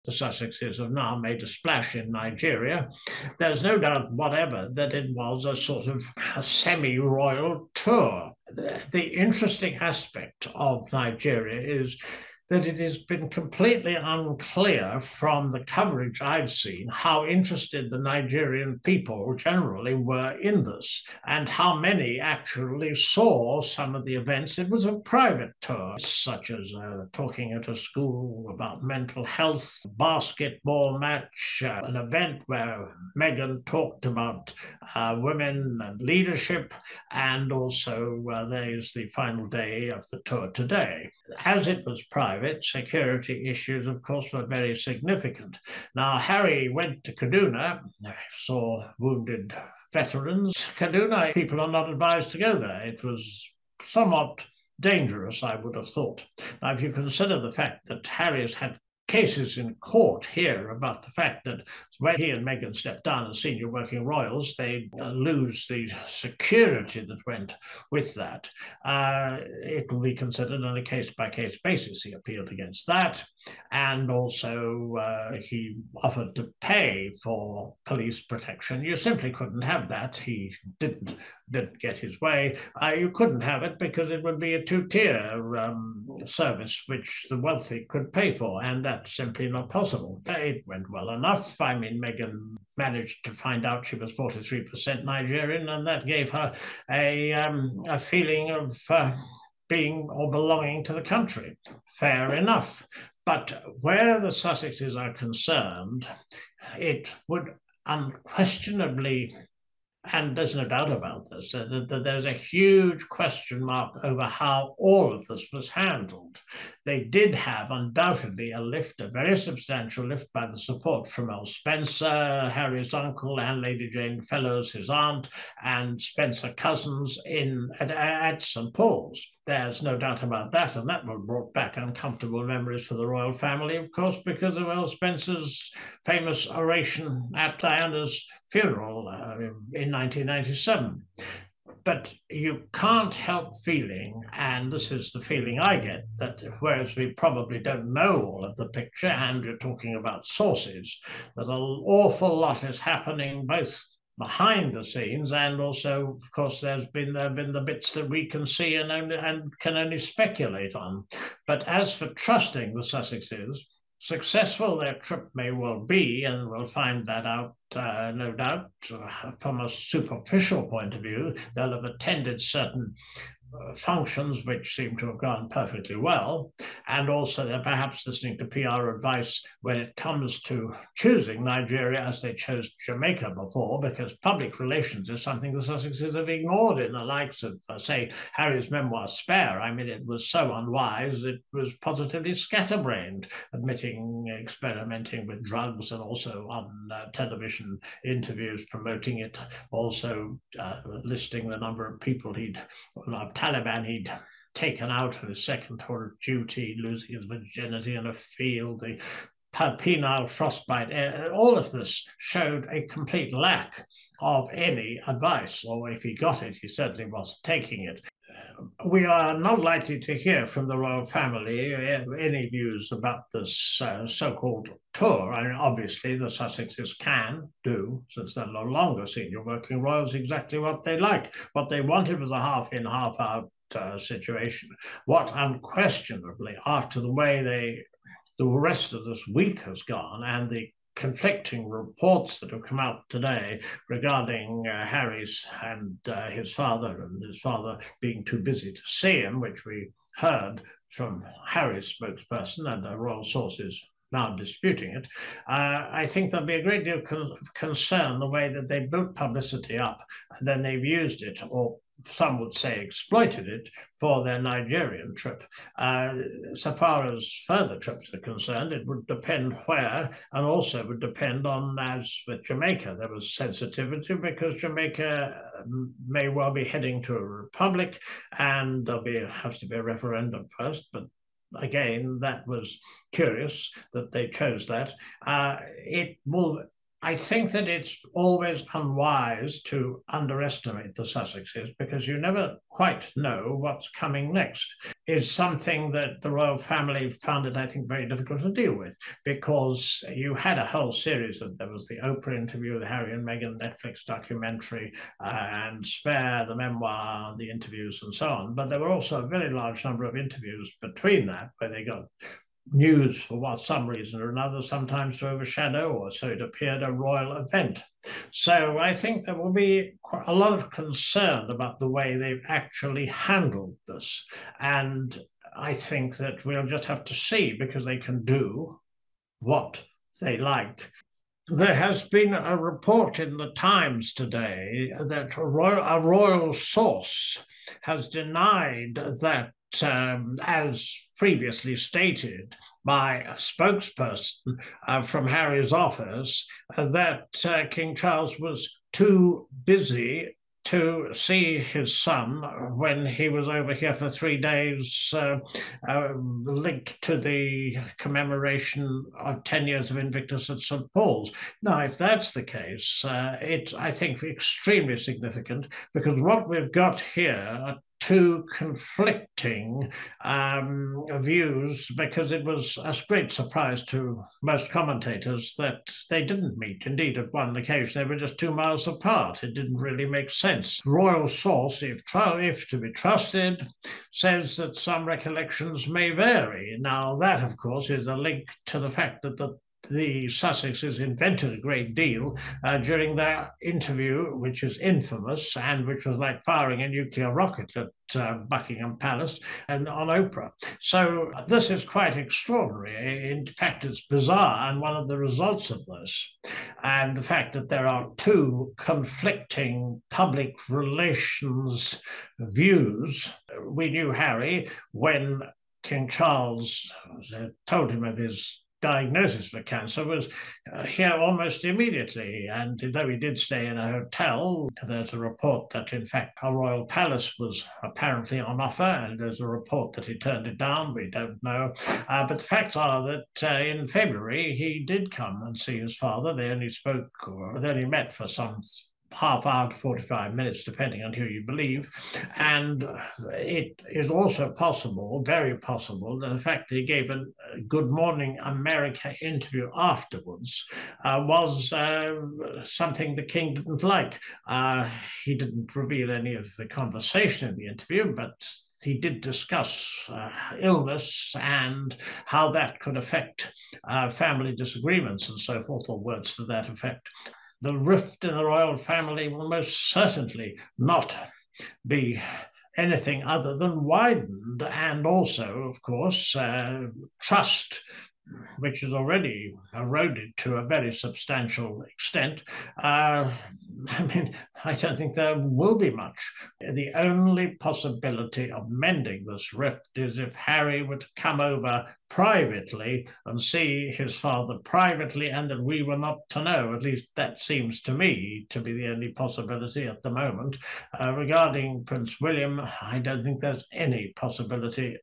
The Sussexes have now made a splash in Nigeria. There's no doubt whatever that it was a sort of a semi-royal tour. The interesting aspect of Nigeria is that it has been completely unclear from the coverage I've seen how interested the Nigerian people generally were in this and how many actually saw some of the events. It was a private tour, such as talking at a school about mental health, basketball match, an event where Meghan talked about women and leadership, and also there's the final day of the tour today. As it was private, security issues, of course, were very significant. Now, Harry went to Kaduna, saw wounded veterans. Kaduna, people are not advised to go there. It was somewhat dangerous, I would have thought. Now, if you consider the fact that Harry has had cases in court here about the fact that when he and Meghan stepped down as senior working royals, they lose the security that went with that. It will be considered on a case-by-case basis. He appealed against that, and also he offered to pay for police protection. You simply couldn't have that. He didn't get his way. You couldn't have it because it would be a two-tier service which the wealthy could pay for, and that's simply not possible. It went well enough. I mean, Meghan managed to find out she was 43% Nigerian, and that gave her a feeling of being or belonging to the country. Fair enough. But where the Sussexes are concerned, it would unquestionably, and there's no doubt about this, there's a huge question mark over how all of this was handled. They did have undoubtedly a lift, a very substantial lift, by the support from Earl Spencer, Harry's uncle, and Lady Jane Fellows, his aunt, and Spencer cousins at St. Paul's. There's no doubt about that, and that brought back uncomfortable memories for the royal family, of course, because of Earl Spencer's famous oration at Diana's funeral in 1997. But you can't help feeling, and this is the feeling I get, that whereas we probably don't know all of the picture, and you're talking about sources, that an awful lot is happening both behind the scenes, and also, of course, there have been the bits that we can see and can only speculate on. But as for trusting the Sussexes, successful their trip may well be, and we'll find that out, no doubt, from a superficial point of view. They'll have attended certain functions which seem to have gone perfectly well, and also they're perhaps listening to PR advice when it comes to choosing Nigeria as they chose Jamaica before, because public relations is something the Sussexes have ignored in the likes of, say, Harry's memoir Spare. I mean, it was so unwise, it was positively scatterbrained, experimenting with drugs, and also on television interviews promoting it, also listing the number of people Taliban he'd taken out of his second tour of duty, losing his virginity in a field, the penile frostbite. All of this showed a complete lack of any advice, or if he got it, he certainly wasn't taking it. We are not likely to hear from the royal family any views about this so-called tour. I mean, obviously, the Sussexes can do, since they're no longer senior working royals, exactly what they like. What they wanted was a half-in, half-out situation. What unquestionably, after the way the rest of this week has gone, and the conflicting reports that have come out today regarding Harry's and his father being too busy to see him, which we heard from Harry's spokesperson, and royal sources now disputing it. I think there'll be a great deal of concern the way that they built publicity up, and then they've used it, or some would say exploited it, for their Nigerian trip. So far as further trips are concerned, it would depend where, and also would depend on, as with Jamaica, there was sensitivity because Jamaica may well be heading to a republic, and has to be a referendum first, but again, that was curious that they chose that. It will I think that it's always unwise to underestimate the Sussexes because you never quite know what's coming next. Is something that the royal family found it, I think, very difficult to deal with because you had a whole series of, there was the Oprah interview, the Harry and Meghan Netflix documentary, and Spare, the memoir, the interviews and so on. But there were also a very large number of interviews between that where they got news for some reason or another, sometimes to overshadow, or so it appeared, a royal event. So I think there will be quite a lot of concern about the way they've actually handled this. And I think that we'll just have to see, because they can do what they like. There has been a report in the Times today that a royal source has denied that, as previously stated by a spokesperson from Harry's office, that King Charles was too busy to see his son when he was over here for 3 days, linked to the commemoration of 10 years of Invictus at St. Paul's. Now, if that's the case, it's, I think, extremely significant, because what we've got here are two conflicting views, because it was a great surprise to most commentators that they didn't meet. Indeed, at one occasion, they were just 2 miles apart. It didn't really make sense. Royal source, if to be trusted, says that some recollections may vary. Now, that, of course, is a link to the fact that the Sussexes invented a great deal during their interview, which is infamous and which was like firing a nuclear rocket at Buckingham Palace and on Oprah. So this is quite extraordinary. In fact, it's bizarre, and one of the results of this, and the fact that there are two conflicting public relations views. We knew Harry when King Charles told him of his diagnosis for cancer, was here almost immediately. And though he did stay in a hotel, there's a report that, in fact, a royal palace was apparently on offer, and there's a report that he turned it down. We don't know. But the facts are that in February, he did come and see his father. They only spoke, or they only met for some half hour to 45 minutes, depending on who you believe. And it is also possible, very possible, that the fact that he gave a Good Morning America interview afterwards was something the king didn't like. He didn't reveal any of the conversation in the interview, but he did discuss illness and how that could affect family disagreements and so forth, or words to that effect. The rift in the royal family will most certainly not be anything other than widened, and also, of course, trust, which is already eroded to a very substantial extent. I mean, I don't think there will be much. The only possibility of mending this rift is if Harry were to come over privately and see his father privately, and that we were not to know. At least that seems to me to be the only possibility at the moment. Regarding Prince William, I don't think there's any possibility